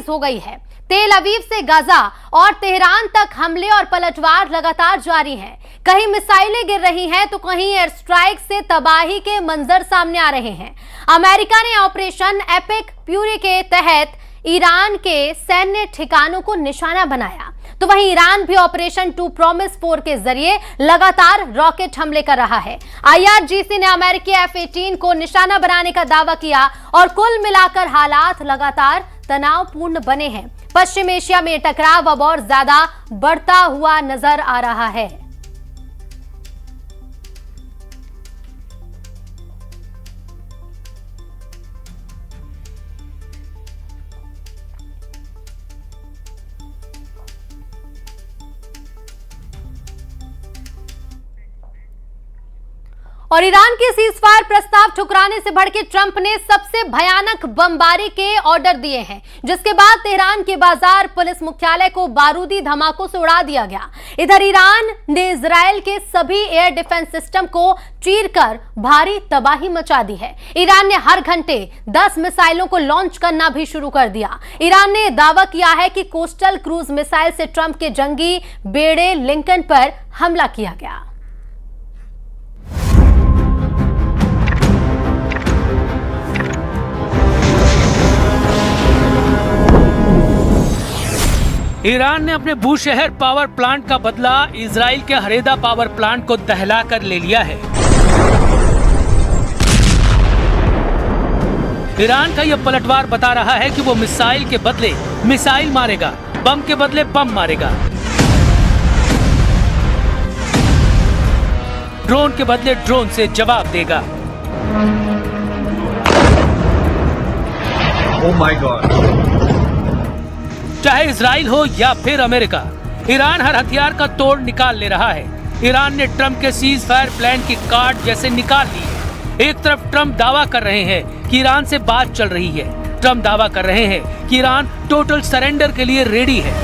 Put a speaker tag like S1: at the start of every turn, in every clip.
S1: तेज हो गई है। तेल अवीव से गाजा और तेहरान तक हमले और पलटवार लगातार जारी हैं। कहीं मिसाइलें गिर रही हैं तो कहीं एयर स्ट्राइक से तबाही के मंजर सामने आ रहे हैं। अमेरिका ने ऑपरेशन एपिक फ्यूरी के तहत ईरान के सैन्य ठिकानों को निशाना बनाया, तो वहीं ईरान भी ऑपरेशन 2 प्रॉमिस 4 के जरिए लगातार रॉकेट हमले कर रहा है। IRGC ने अमेरिकी F-18 को निशाना बनाने का दावा किया और कुल मिलाकर हालात लगातार तनावपूर्ण बने हैं। पश्चिम एशिया में टकराव अब और ज्यादा बढ़ता हुआ नजर आ रहा है। और ईरान के सीजफायर प्रस्ताव ठुकराने से भड़के ट्रंप ने सबसे भयानक बमबारी के ऑर्डर दिए हैं, जिसके बाद तेहरान के बाजार पुलिस मुख्यालय को बारूदी धमाकों से उड़ा दिया गया। इधर ईरान ने इजराइल के सभी एयर डिफेंस सिस्टम को चीरकर भारी तबाही मचा दी है। ईरान ने हर घंटे 10 मिसाइलों को लॉन्च करना भी शुरू कर दिया। ईरान ने दावा किया है कि कोस्टल क्रूज मिसाइल से ट्रंप के जंगी बेड़े लिंकन पर हमला किया गया।
S2: ईरान ने अपने बूशहर पावर प्लांट का बदला इजराइल के हरेदा पावर प्लांट को दहलाकर ले लिया है। ईरान का यह पलटवार बता रहा है कि वो मिसाइल के बदले मिसाइल मारेगा, बम के बदले बम मारेगा, ड्रोन के बदले ड्रोन से जवाब देगा।
S3: Oh my God!
S2: चाहे इजराइल हो या फिर अमेरिका, ईरान हर हथियार का तोड़ निकाल ले रहा है। ईरान ने ट्रंप के सीज फायर प्लान की कार्ड जैसे निकाल ली है। एक तरफ ट्रंप दावा कर रहे हैं कि ईरान से बात चल रही है। ट्रंप दावा कर रहे हैं कि ईरान टोटल सरेंडर के लिए रेडी है।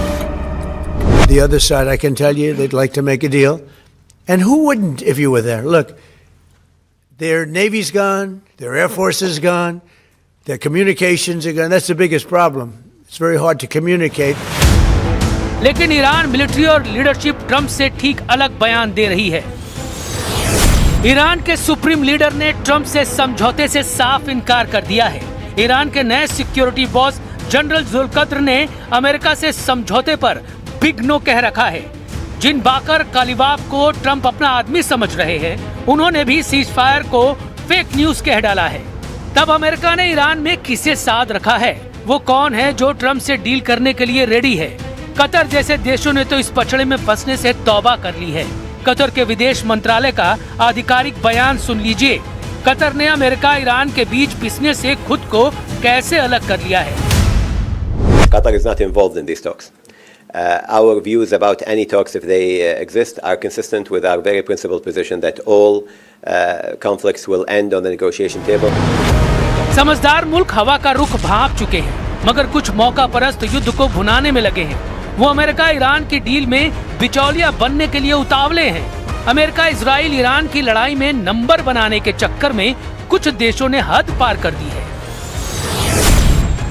S4: The other side, I can tell you, they'd like to make a deal. And who wouldn't if you were there? Look, their Navy's gone, their Air Force is gone, their communications are gone. That's the biggest problem. It's very hard to communicate.
S2: लेकिन Iran military और leadership Trump से ठीक अलग बयान दे रही है। Iran के supreme leader ने ट्रंप से समझौते से साफ इनकार कर दिया है। ईरान के नए सिक्योरिटी बॉस जनरल जुल्कद्र ने अमेरिका से समझौते पर बिग नो कह रखा है। जिन बाकर कालिबाफ को ट्रंप अपना आदमी समझ रहे हैं, उन्होंने भी सीज फायर को फेक न्यूज कह डाला है। तब अमेरिका ने ईरान में किसे साध रखा है? वो कौन है जो ट्रंप से डील करने के लिए रेडी है? कतर जैसे देशों ने तो इस पचड़े में फंसने से तौबा कर ली है। कतर के विदेश मंत्रालय का आधिकारिक बयान सुन लीजिए। कतर ने अमेरिका ईरान के बीच पिसने से खुद को कैसे अलग कर लिया है।
S5: Qatar is not involved in these talks. Our views about any talks, if they exist, are consistent with our very principled position that all conflicts will end on the negotiation table.
S2: समझदार मुल्क हवा का रुख भांप चुके हैं, मगर कुछ मौका परस्त युद्ध को भुनाने में लगे हैं। वो अमेरिका ईरान की डील में बिचौलिया बनने के लिए उतावले हैं। अमेरिका इजराइल ईरान की लड़ाई में नंबर बनाने के चक्कर में कुछ देशों ने हद पार कर दी है।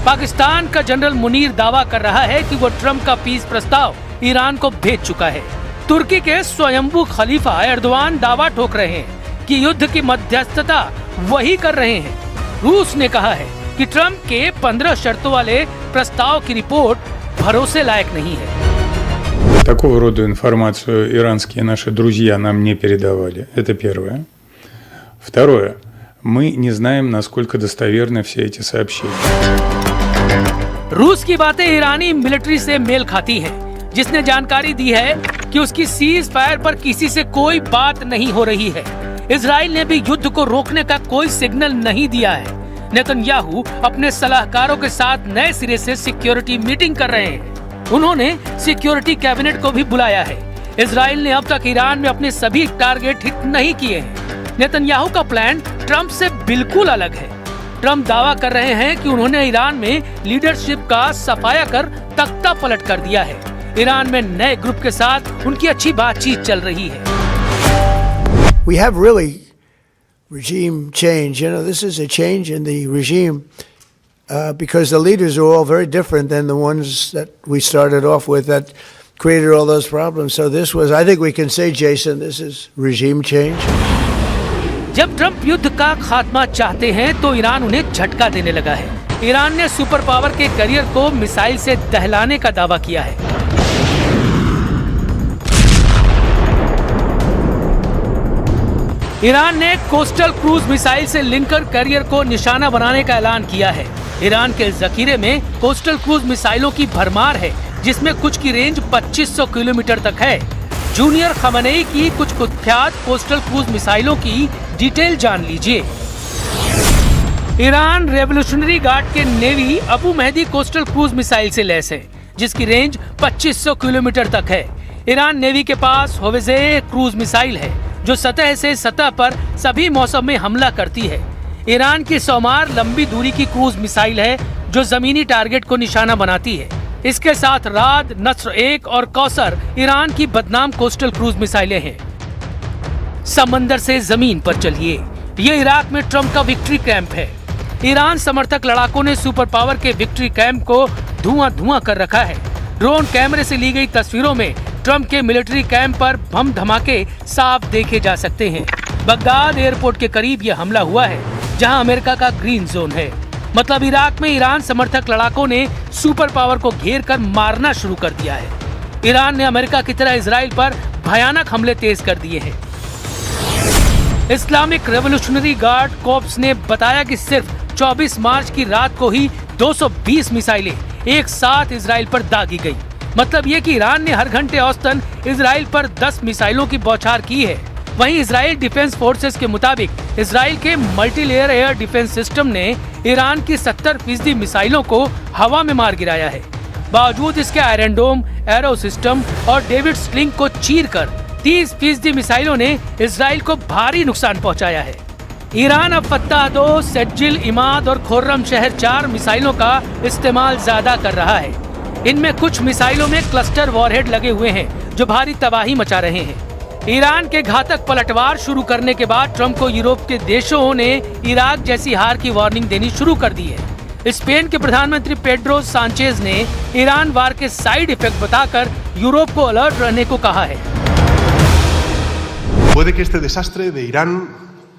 S2: पाकिस्तान का जनरल मुनीर दावा कर रहा है कि वो ट्रंप का पीस प्रस्ताव ईरान को भेज चुका है। तुर्की के स्वयंभू खलीफा एर्दोआन दावा ठोक रहे हैं कि युद्ध की मध्यस्थता वही कर रहे हैं। रूस ने कहा है कि ट्रंप के 15 शर्तों वाले प्रस्ताव की रिपोर्ट भरोसे लायक नहीं है।
S6: Такого рода информацию иранские наши друзья нам не передавали. Это первое. Второе. Мы не знаем, насколько достоверны все эти сообщения.
S2: रूस की बातें ईरानी मिलिट्री से मेल खाती हैं, जिसने जानकारी दी है कि उसकी सीज फायर पर किसी से कोई बात नहीं हो रही है। इजराइल ने भी युद्ध को रोकने का कोई सिग्नल नहीं दिया है। नेतन्याहू अपने सलाहकारों के साथ नए सिरे से सिक्योरिटी मीटिंग कर रहे हैं। उन्होंने सिक्योरिटी कैबिनेट को भी बुलाया है। इजराइल ने अब तक ईरान में अपने सभी टारगेट हिट नहीं किए हैं। नेतन्याहू का प्लान ट्रंप से बिल्कुल अलग है। ट्रंप दावा कर रहे हैं कि उन्होंने ईरान में लीडरशिप का सफाया कर तख्ता पलट कर दिया है। ईरान में नए ग्रुप के साथ उनकी अच्छी बातचीत चल रही है।
S4: We have really regime change. You know, this is a change in the regime because the leaders are all very different than the ones that we started off with that created all those problems. So this was, I think we can say, Jason, this is regime change.
S2: जब Trump युद्ध का खात्मा चाहते हैं तो Iran उन्हें झटका देने लगा है। ईरान ने सुपर पावर के करियर को मिसाइल से दहलाने का दावा किया है। ईरान ने कोस्टल क्रूज मिसाइल से लिंकन करियर को निशाना बनाने का ऐलान किया है। ईरान के जखीरे में कोस्टल क्रूज मिसाइलों की भरमार है, जिसमें कुछ की रेंज 2500 किलोमीटर तक है। जूनियर खमनेई की कुछ कुख्यात कोस्टल क्रूज मिसाइलों की डिटेल जान लीजिए। ईरान रेवोल्यूशनरी गार्ड के navy Abu Mahdi coastal cruise missile से लैस है, जिसकी रेंज 2500 किलोमीटर तक है। ईरान नेवी के पास होवेजे क्रूज मिसाइल है, जो सतह से सतह पर सभी मौसम में हमला करती है। ईरान की सोमार लंबी दूरी की क्रूज मिसाइल है, जो जमीनी टारगेट को निशाना बनाती है। इसके साथ राद, नस्र 1 और कौसर ईरान की बदनाम कोस्टल क्रूज मिसाइलें हैं। समंदर से जमीन पर चलिए, ये इराक में ट्रंप का विक्ट्री कैंप है। ईरान समर्थक लड़ाकों ने सुपर पावर के विक्ट्री कैंप को धुआं कर रखा है। ड्रोन कैमरे से ली गई तस्वीरों में ट्रंप के मिलिट्री कैंप पर बम धमाके साफ देखे जा सकते हैं। बगदाद एयरपोर्ट के करीब यह हमला हुआ है, जहां अमेरिका का ग्रीन जोन है। मतलब इराक में ईरान समर्थक लड़ाकों ने सुपर पावर को घेर कर मारना शुरू कर दिया है। ईरान ने अमेरिका की तरह इजराइल पर भयानक हमले तेज कर दिए हैं। इस्लामिक रेवोल्यूशनरी गार्ड कॉर्प्स ने बताया कि सिर्फ 24 मार्च की रात को ही 220 मिसाइलें एक साथ इजराइल पर दागी गई। मतलब ये कि ईरान ने हर घंटे औसतन इजराइल पर 10 मिसाइलों की बौछार की है। वहीं इजराइल डिफेंस फोर्सेस के मुताबिक इजराइल के मल्टीलेयर एयर डिफेंस सिस्टम ने ईरान की 70% मिसाइलों को हवा में मार गिराया है। बावजूद इसके आयरन डोम, एरो सिस्टम और डेविड स्लिंग को चीरकर 30% मिसाइलों ने इजराइल को भारी नुकसान पहुंचाया है। ईरान अब फत्ताह 2, सेज्जिल, इमाद और खुर्रम शहर 4 मिसाइलों का इस्तेमाल ज्यादा कर रहा है। इनमें कुछ मिसाइलों में क्लस्टर वॉरहेड लगे हुए हैं, जो भारी तबाही मचा रहे हैं। ईरान के घातक पलटवार शुरू करने के बाद ट्रंप को यूरोप के देशों ने इराक जैसी हार की वार्निंग देनी शुरू कर दी है। स्पेन के प्रधानमंत्री पेड्रो सांचेज ने ईरान वार के साइड इफेक्ट बताकर यूरोप को अलर्ट रहने को कहा है।
S3: Puede que este desastre de Irán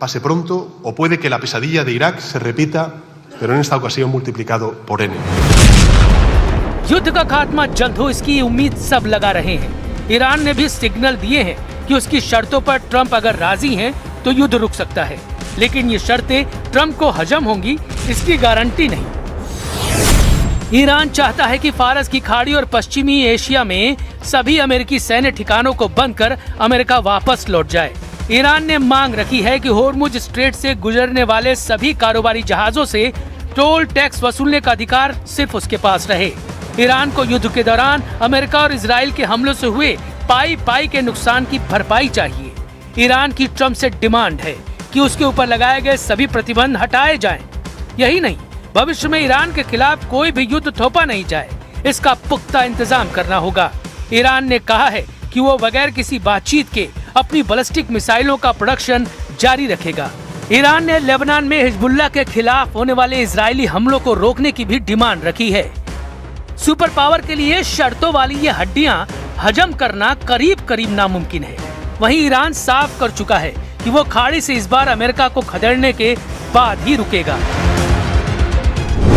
S3: pase pronto o puede que la pesadilla de Irak se repita, pero en esta ocasión multiplicado por n.
S2: युद्ध का खात्मा जल्द हो, इसकी उम्मीद सब लगा रहे हैं। ईरान ने भी सिग्नल दिए हैं कि उसकी शर्तों पर ट्रंप अगर राजी हैं तो युद्ध रुक सकता है, लेकिन ये शर्तें ट्रंप को हजम होंगी, इसकी गारंटी नहीं। ईरान चाहता है कि फारस की खाड़ी और पश्चिमी एशिया में सभी अमेरिकी सैन्य ठिकानों को बंद कर अमेरिका वापस लौट जाए। ईरान ने मांग रखी है कि होर्मुज स्ट्रेट से गुजरने वाले सभी कारोबारी जहाजों से टोल टैक्स वसूलने का अधिकार सिर्फ उसके पास रहे। ईरान को युद्ध के दौरान अमेरिका और इजराइल के हमलों से हुए पाई के नुकसान की भरपाई चाहिए। ईरान की ट्रंप से डिमांड है कि उसके ऊपर लगाए गए सभी प्रतिबंध हटाए जाएं। यही नहीं, भविष्य में ईरान के खिलाफ कोई भी युद्ध थोपा नहीं जाए, इसका पुख्ता इंतजाम करना होगा। ईरान ने कहा है कि वो बगैर किसी बातचीत के अपनी बैलिस्टिक मिसाइलों का प्रोडक्शन जारी रखेगा। ईरान ने लेबनान में हिजबुल्लाह के खिलाफ होने वाले इजरायली हमलों को रोकने की भी डिमांड रखी है। सुपर पावर के लिए शर्तों वाली ये हड्डियां हजम करना करीब नामुमकिन है। वहीं ईरान साफ कर चुका है कि वो खाड़ी से इस बार अमेरिका को खदेड़ने के बाद ही रुकेगा।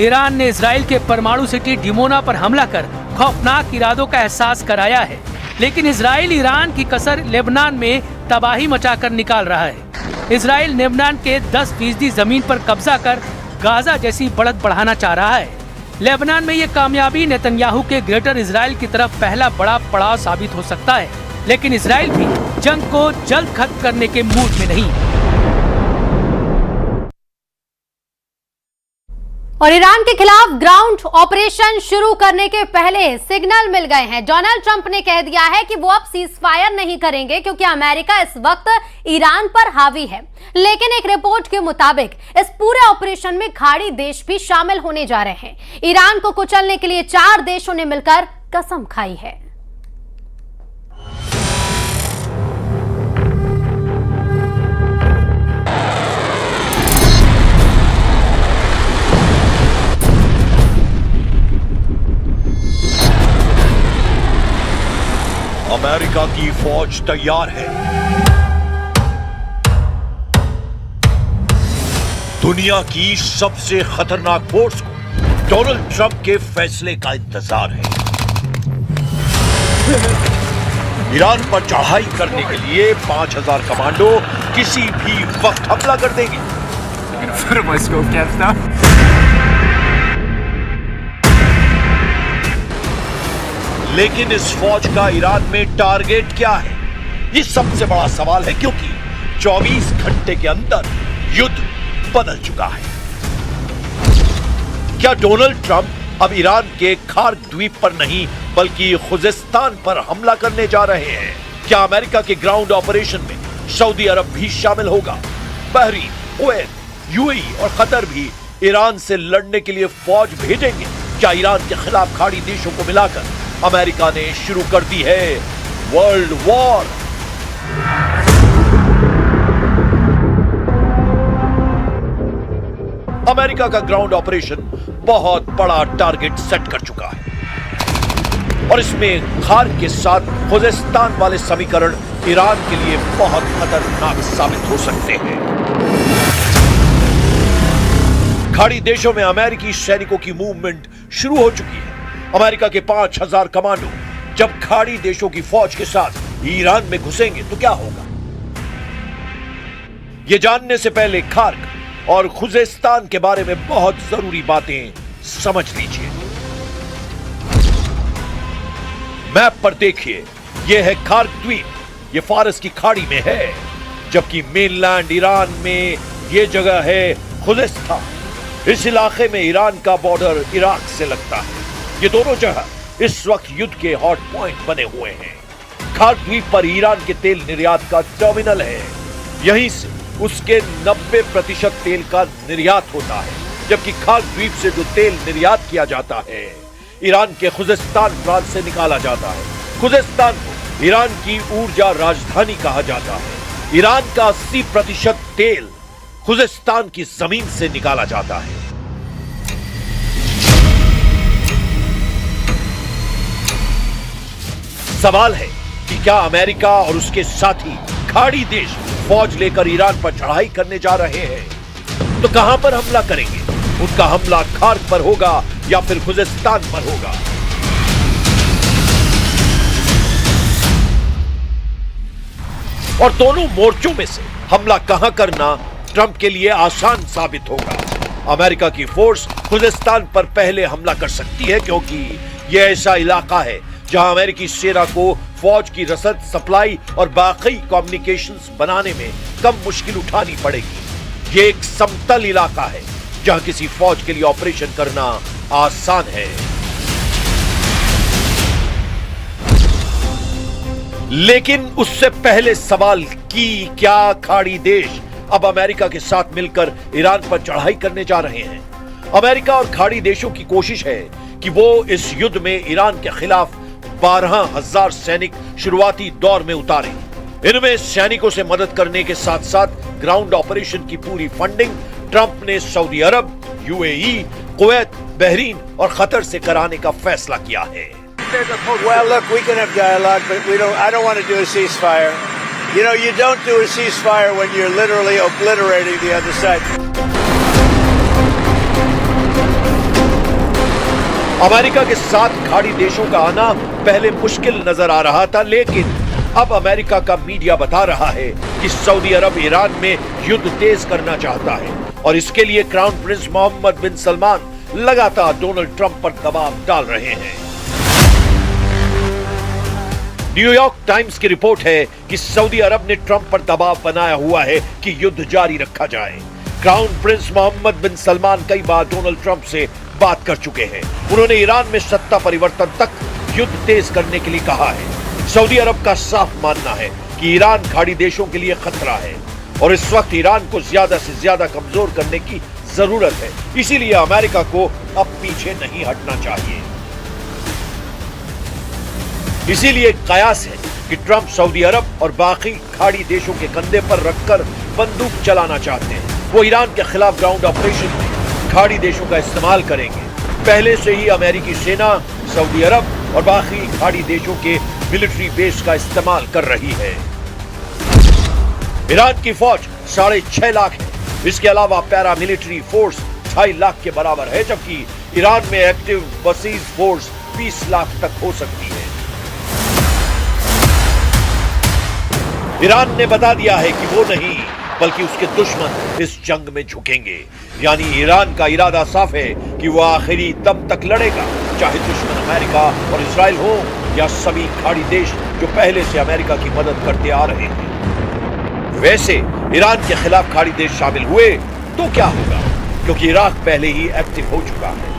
S2: ईरान ने इजराइल के परमाणु सिटी डिमोना पर हमला कर खौफनाक इरादों का एहसास कराया है, लेकिन इजराइल ईरान की कसर लेबनान में तबाही मचाकर निकाल रहा है। इजराइल लेबनान के 10% जमीन पर कब्जा कर गाजा जैसी बढ़त बढ़ाना चाह रहा है। लेबनान में ये कामयाबी नेतन्याहू के ग्रेटर इजराइल की तरफ पहला बड़ा पड़ाव साबित हो सकता है, लेकिन इजराइल भी जंग को जल्द खत्म करने के मूड में नहीं।
S1: और ईरान के खिलाफ ग्राउंड ऑपरेशन शुरू करने के पहले सिग्नल मिल गए हैं। डोनाल्ड ट्रंप ने कह दिया है कि वो अब सीजफायर नहीं करेंगे क्योंकि अमेरिका इस वक्त ईरान पर हावी है। लेकिन एक रिपोर्ट के मुताबिक इस पूरे ऑपरेशन में खाड़ी देश भी शामिल होने जा रहे हैं। ईरान को कुचलने के लिए 4 देशों ने मिलकर कसम खाई है।
S7: अमेरिका की फौज तैयार है। दुनिया की सबसे खतरनाक फोर्स को डोनाल्ड ट्रंप के फैसले का इंतजार है। ईरान पर चढ़ाई करने के लिए 5000 कमांडो किसी भी वक्त हमला कर देंगे। लेकिन इस फौज का ईरान में टारगेट क्या है, ये सबसे बड़ा सवाल है, क्योंकि 24 घंटे के अंदर युद्ध बदल चुका है। क्या डोनाल्ड ट्रंप अब ईरान के खार्क द्वीप पर नहीं बल्कि खुजेस्तान पर हमला करने जा रहे हैं? क्या अमेरिका के ग्राउंड ऑपरेशन में सऊदी अरब भी शामिल होगा? बहरीन, कुवैत, यूएई और कतर भी ईरान से लड़ने के लिए फौज भेजेंगे? क्या ईरान के खिलाफ खाड़ी देशों को मिलाकर अमेरिका ने शुरू कर दी है वर्ल्ड वॉर? अमेरिका का ग्राउंड ऑपरेशन बहुत बड़ा टारगेट सेट कर चुका है और इसमें खार्क के साथ खुजेस्तान वाले समीकरण ईरान के लिए बहुत खतरनाक साबित हो सकते हैं। खाड़ी देशों में अमेरिकी सैनिकों की मूवमेंट शुरू हो चुकी है। अमेरिका के 5000 कमांडो जब खाड़ी देशों की फौज के साथ ईरान में घुसेंगे तो क्या होगा? यह जानने से पहले खार्क और खुजेस्तान के बारे में बहुत जरूरी बातें समझ लीजिए। मैप पर देखिए, यह है खार्क द्वीप, यह फारस की खाड़ी में है, जबकि मेनलैंड ईरान में यह जगह है खुजेस्तान। इस इलाके में ईरान का बॉर्डर इराक से लगता है। ये दोनों जगह इस वक्त युद्ध के हॉट पॉइंट बने हुए हैं। खार्क द्वीप पर ईरान के तेल निर्यात का टर्मिनल है। यहीं से उसके 90% तेल का निर्यात होता है, जबकि खार्क द्वीप से जो तेल निर्यात किया जाता है ईरान के खुजेस्तान प्रांत से निकाला जाता है। खुजेस्तान को ईरान की ऊर्जा राजधानी कहा जाता है। ईरान का 80% तेल खुजेस्तान की जमीन से निकाला जाता है। सवाल है कि क्या अमेरिका और उसके साथी खाड़ी देश फौज लेकर ईरान पर चढ़ाई करने जा रहे हैं? तो कहां पर हमला करेंगे? उनका हमला खार्क पर होगा या फिर खुजेस्तान पर होगा? और दोनों मोर्चों में से हमला कहां करना ट्रंप के लिए आसान साबित होगा। अमेरिका की फोर्स खुजेस्तान पर पहले हमला कर सकती है, क्योंकि यह ऐसा इलाका है जहां अमेरिकी सेना को फौज की रसद, सप्लाई और बाकी कम्युनिकेशंस बनाने में कम मुश्किल उठानी पड़ेगी। यह एक समतल इलाका है जहां किसी फौज के लिए ऑपरेशन करना आसान है। लेकिन उससे पहले सवाल कि क्या खाड़ी देश अब अमेरिका के साथ मिलकर ईरान पर चढ़ाई करने जा रहे हैं? अमेरिका और खाड़ी देशों की कोशिश है कि वो इस युद्ध में ईरान के खिलाफ 12,000 सैनिक शुरुआती दौर में उतारे। इनमें सैनिकों से मदद करने के साथ साथ ग्राउंड ऑपरेशन की पूरी फंडिंग ट्रंप ने सऊदी अरब, यूएई, कुवैत, बहरीन और कतर से कराने का फैसला किया है।
S4: Well, look, we can have dialogue, but I don't want to do a ceasefire. You know, you don't do a ceasefire when you're literally obliterating the other side.
S7: America के साथ खाड़ी देशों का आना पहले मुश्किल नजर आ रहा था, लेकिन अब अमेरिका का मीडिया बता रहा है कि सऊदी अरब ईरान में युद्ध तेज करना चाहता है और इसके लिए क्राउन प्रिंस मोहम्मद बिन सलमान लगातार डोनाल्ड ट्रंप पर दबाव डाल रहे हैं। न्यूयॉर्क टाइम्स की रिपोर्ट है कि सऊदी अरब ने ट्रंप पर दबाव बनाया हुआ है कि युद्ध जारी रखा जाए। क्राउन प्रिंस मोहम्मद बिन सलमान कई बार डोनाल्ड ट्रंप से बात कर चुके हैं। उन्होंने ईरान में सत्ता परिवर्तन तक युद्ध तेज करने के लिए कहा है। सऊदी अरब का साफ मानना है कि ईरान खाड़ी देशों के लिए खतरा है और इस वक्त ईरान को ज्यादा से ज्यादा कमजोर करने की जरूरत है। इसीलिए अमेरिका को अब पीछे नहीं हटना चाहिए। इसीलिए कयास है कि ट्रंप सऊदी अरब और बाकी खाड़ी देशों के कंधे पर रखकर बंदूक चलाना चाहते हैं। वो ईरान के खिलाफ ग्राउंड ऑपरेशन में खाड़ी देशों का इस्तेमाल करेंगे। पहले से ही अमेरिकी सेना सऊदी अरब और बाकी खाड़ी देशों के मिलिट्री बेस का इस्तेमाल कर रही है। ईरान की फौज 6.5 लाख है। इसके अलावा पैरा मिलिट्री फोर्स 2.5 लाख के बराबर है, जबकि ईरान में एक्टिव बसीज फोर्स 20 लाख तक हो सकती है। ईरान ने बता दिया है कि वो नहीं बल्कि उसके दुश्मन इस जंग में झुकेंगे। यानी ईरान का इरादा साफ है कि वो आखिरी दम तक लड़ेगा, चाहे दुश्मन अमेरिका और इजराइल हो या सभी खाड़ी देश जो पहले से अमेरिका की मदद करते आ रहे हैं। वैसे ईरान के खिलाफ खाड़ी देश शामिल हुए तो क्या होगा, क्योंकि इराक पहले ही एक्टिव हो चुका है।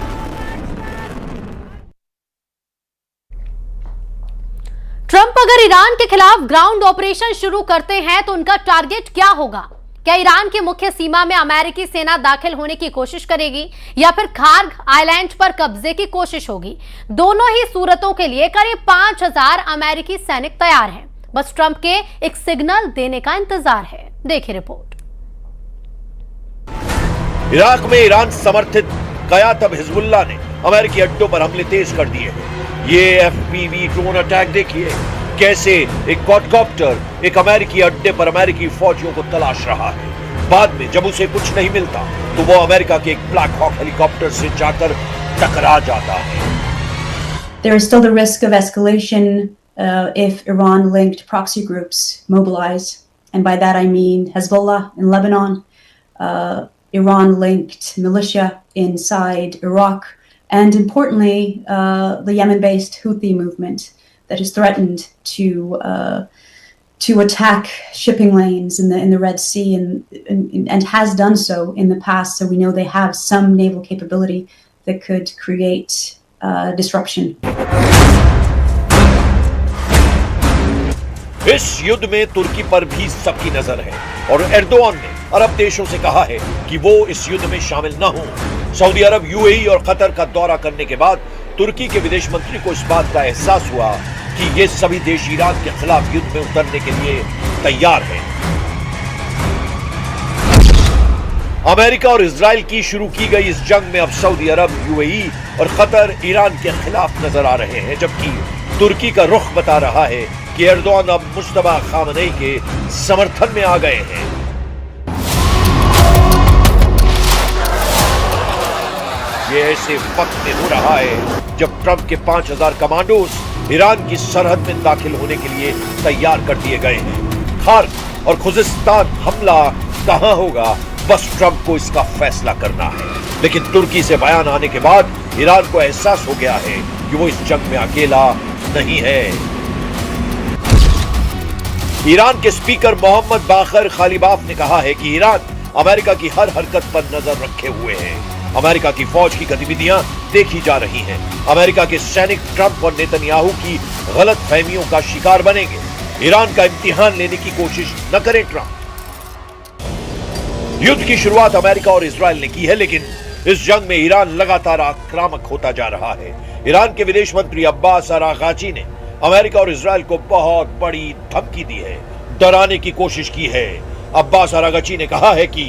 S1: ट्रंप अगर ईरान के खिलाफ ग्राउंड ऑपरेशन शुरू करते हैं तो उनका टारगेट क्या होगा? क्या ईरान की मुख्य सीमा में अमेरिकी सेना दाखिल होने की कोशिश करेगी या फिर खार्ग आइलैंड पर कब्जे की कोशिश होगी? दोनों ही सूरतों के लिए करीब 5000 अमेरिकी सैनिक तैयार हैं। बस ट्रंप के एक सिग्नल देने का इंतजार है। देखिए रिपोर्ट।
S7: इराक में ईरान समर्थित कयातब हिजबुल्लाह ने अमेरिकी अड्डों पर हमले तेज कर दिए हैं। ये एफपीवी ड्रोन अटैक देखिए, कैसे एक क्वाडकॉप्टर एक अमेरिकी अड्डे पर अमेरिकी फौजियों को तलाश रहा है। बाद में जब उसे कुछ नहीं मिलता तो वो अमेरिका के एक ब्लैक हॉक हेलीकॉप्टर से जाकर टकरा जाता है।
S8: There is still the risk of escalation if Iran-linked proxy groups mobilize, and by that I mean Hezbollah in Lebanon, Iran-linked militia inside Iraq, and importantly, the Yemen-based Houthi movement that has threatened to attack shipping lanes in the Red Sea and has done so in the past. So we know they have some naval capability that could create disruption.
S7: इस युद्ध में तुर्की पर भी सबकी नजर है और Erdogan ने अरब देशों से कहा है कि वो इस युद्ध में शामिल न हो। सऊदी अरब, यूएई और कतर का दौरा करने के बाद तुर्की के विदेश मंत्री को इस बात का एहसास हुआ कि ये सभी देश ईरान के खिलाफ युद्ध में उतरने के लिए तैयार हैं। अमेरिका और इजराइल की शुरू की गई इस जंग में अब सऊदी अरब, यूएई और कतर ईरान के खिलाफ नजर आ रहे हैं, जबकि तुर्की का रुख बता रहा है कि एर्दोआन अब मुस्तफा खामनेई के समर्थन में आ गए हैं। ये ऐसे वक्त में हो रहा है जब ट्रंप के 5000 कमांडोज ईरान की सरहद में दाखिल होने के लिए तैयार कर दिए गए हैं। खार्ग और खुजिस्तान हमला कहां होगा, बस ट्रंप को इसका फैसला करना है। लेकिन तुर्की से बयान आने के बाद ईरान को एहसास हो गया है कि वो इस जंग में अकेला नहीं है। ईरान के स्पीकर मोहम्मद बाकर खालिबाफ ने कहा है कि ईरान अमेरिका की हर हरकत पर नजर रखे हुए है। अमेरिका की फौज की गतिविधियां देखी जा रही हैं। अमेरिका के सैनिक ट्रंप और नेतन्याहू की गलत फहमियों का शिकार बनेंगे। ईरान का इम्तिहान लेने की कोशिश न करें ट्रंप। युद्ध की शुरुआत अमेरिका और इजराइल ने की है, लेकिन इस जंग में ईरान लगातार आक्रामक होता जा रहा है। ईरान के विदेश मंत्री अब्बास अरागाची ने अमेरिका और इजराइल को बहुत बड़ी धमकी दी है, डराने की कोशिश की है। अब्बास अरागाची ने कहा है कि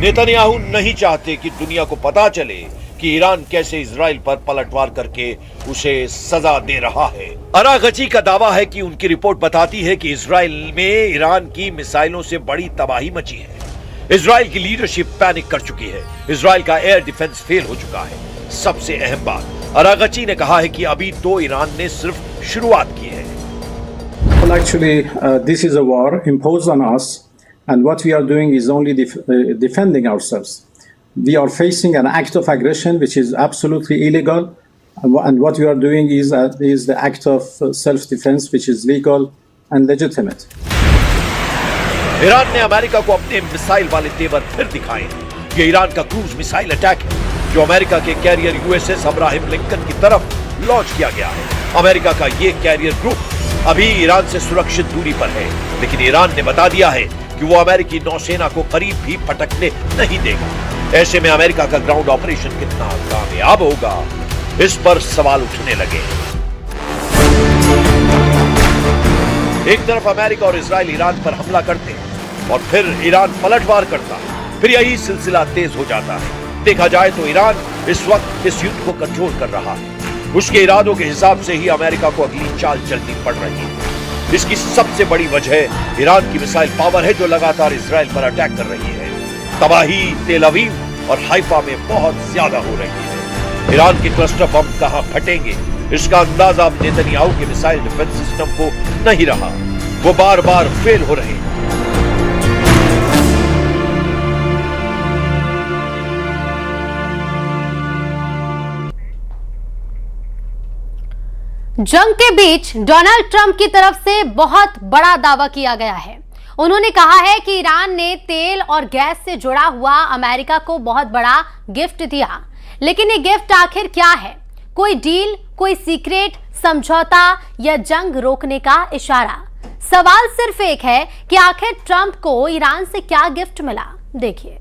S7: नेतन्याहू नहीं चाहते कि दुनिया को पता चले कि ईरान कैसे इजराइल पर पलटवार करके उसे सजा दे रहा है। अरागाची का दावा है कि उनकी रिपोर्ट बताती है कि इजराइल में ईरान की मिसाइलों से बड़ी तबाही मची है। इजराइल की लीडरशिप पैनिक कर चुकी है। इजराइल का एयर डिफेंस फेल हो चुका है। सबसे अहम बात, अरागाची ने कहा है कि अभी तो ईरान ने सिर्फ शुरुआत की है।
S9: Well, actually, this is a war imposed on us, and what we are doing is only defending ourselves. We are facing an act of aggression which is absolutely illegal, and what we are doing is the act of self-defense which is legal and legitimate.
S7: Iran ने America को अपने missile वाले तेवर फिर दिखाए। ये Iran का cruise missile attack है जो अमेरिका के कैरियर यूएसएस अब्राहम लिंकन की तरफ लॉन्च किया गया है। अमेरिका का ये कैरियर ग्रुप अभी ईरान से सुरक्षित दूरी पर है, लेकिन ईरान ने बता दिया है कि वो अमेरिकी नौसेना को करीब भी फटकने नहीं देगा। ऐसे में अमेरिका का ग्राउंड ऑपरेशन कितना कामयाब होगा, इस पर सवाल उठने लगे। एक तरफ अमेरिका और इजराइल ईरान पर हमला करते हैं और फिर ईरान पलटवार करता है, फिर यही सिलसिला तेज हो जाता है। देखा जाए तो ईरान इस वक्त इस युद्ध को कंट्रोल कर रहा है। उसके इरादों के हिसाब से ही अमेरिका को अगली चाल चलनी पड़ रही है। इसकी सबसे बड़ी वजह ईरान की मिसाइल पावर है जो लगातार इजराइल पर अटैक कर रही है। तबाही तेल अवीव और हाइफा में बहुत ज्यादा हो रही है। ईरान के क्लस्टर बम कहां फटेंगे, इसका अंदाजा अब नेतन्याहू के मिसाइल डिफेंस सिस्टम को नहीं रहा। वो बार बार फेल हो रहे हैं।
S1: जंग के बीच डोनाल्ड ट्रंप की तरफ से बहुत बड़ा दावा किया गया है। उन्होंने कहा है कि ईरान ने तेल और गैस से जुड़ा हुआ अमेरिका को बहुत बड़ा गिफ्ट दिया, लेकिन ये गिफ्ट आखिर क्या है? कोई डील, कोई सीक्रेट समझौता या जंग रोकने का इशारा? सवाल सिर्फ एक है कि आखिर ट्रंप को ईरान से क्या गिफ्ट मिला। देखिए।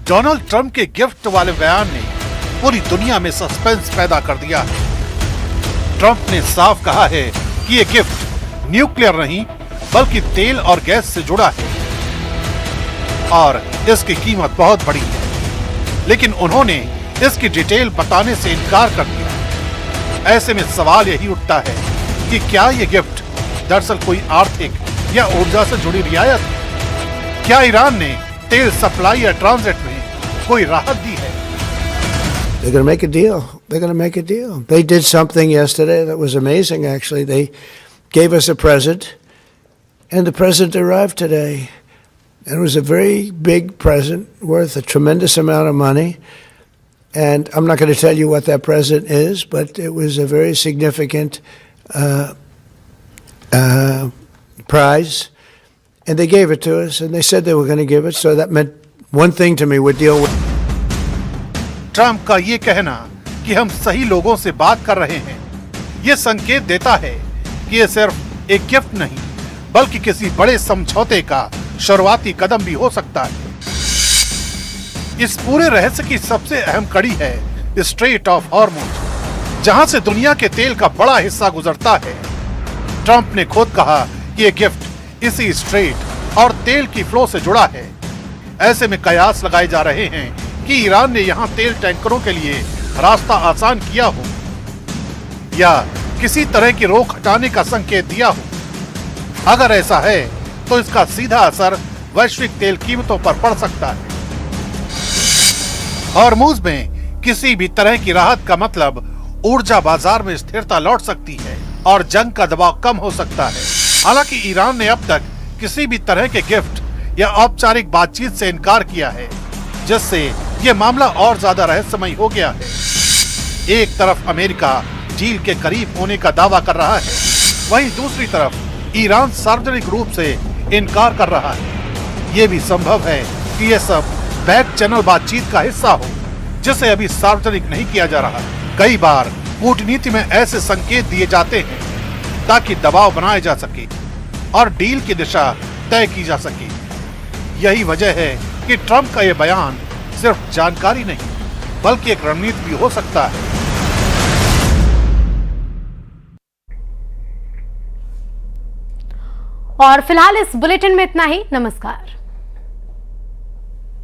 S10: डोनाल्ड ट्रंप के गिफ्ट वाले बयान ने पूरी दुनिया में सस्पेंस पैदा कर दिया है। ट्रंप ने साफ कहा है कि ये गिफ्ट न्यूक्लियर नहीं बल्कि तेल और गैस से जुड़ा है और इसकी कीमत बहुत बड़ी है, लेकिन उन्होंने इसकी डिटेल बताने से इनकार कर दिया। ऐसे में सवाल यही उठता है कि क्या ये गिफ्ट दरअसल कोई आर्थिक या ऊर्जा से जुड़ी रियायत है? क्या ईरान ने तेल सप्लाई या ट्रांजिट में कोई राहत दी है?
S4: They're going to make a deal. They're going to make a deal. They did something yesterday that was amazing, actually. They gave us a present, and the present arrived today. And it was a very big present worth a tremendous amount of money. And I'm not going to tell you what that present is, but it was a very significant prize. And they gave it to us, and they said they were going to give it, so that meant one thing to me, we'd deal with.
S10: Trump का ये कहना कि हम सही लोगों से बात कर रहे हैं, ये संकेत देता है कि ये सिर्फ एक गिफ्ट नहीं, बल्कि किसी बड़े समझौते का शुरुआती कदम भी हो सकता है। इस पूरे रहस्य की सबसे अहम कड़ी है स्ट्रेट ऑफ हॉर्मुज, जहां से दुनिया के तेल का बड़ा हिस्सा गुजरता है। ट्रंप ने खुद कहा कि ये गिफ्ट इसी स्ट्रेट और तेल की फ्लो से जुड़ा है। ऐसे में कयास लगाए जा रहे हैं कि ईरान ने यहाँ तेल टैंकरों के लिए रास्ता आसान किया हो या किसी तरह की रोक हटाने का संकेत दिया हो। अगर ऐसा है तो इसका सीधा असर वैश्विक तेल कीमतों पर पड़ सकता है। हॉर्मुज में किसी भी तरह की राहत का मतलब ऊर्जा बाजार में स्थिरता लौट सकती है और जंग का दबाव कम हो सकता है। हालांकि ईरान ने अब तक किसी भी तरह के गिफ्ट या औपचारिक बातचीत से इनकार किया है, जिससे ये मामला और ज्यादा रहस्यमय हो गया है। एक तरफ अमेरिका डील के करीब होने का दावा कर रहा है, वहीं दूसरी तरफ ईरान सार्वजनिक रूप से इनकार कर रहा है। ये भी संभव है कि ये सब बैक चैनल बातचीत का हिस्सा हो, जिसे अभी सार्वजनिक नहीं किया जा रहा। कई बार कूटनीति में ऐसे संकेत दिए जाते हैं ताकि दबाव बनाया जा सके और डील की दिशा तय की जा सके। यही वजह है कि ट्रंप का यह बयान सिर्फ जानकारी नहीं बल्कि एक रणनीति भी हो सकता है।
S1: और फिलहाल इस बुलेटिन में इतना ही। नमस्कार।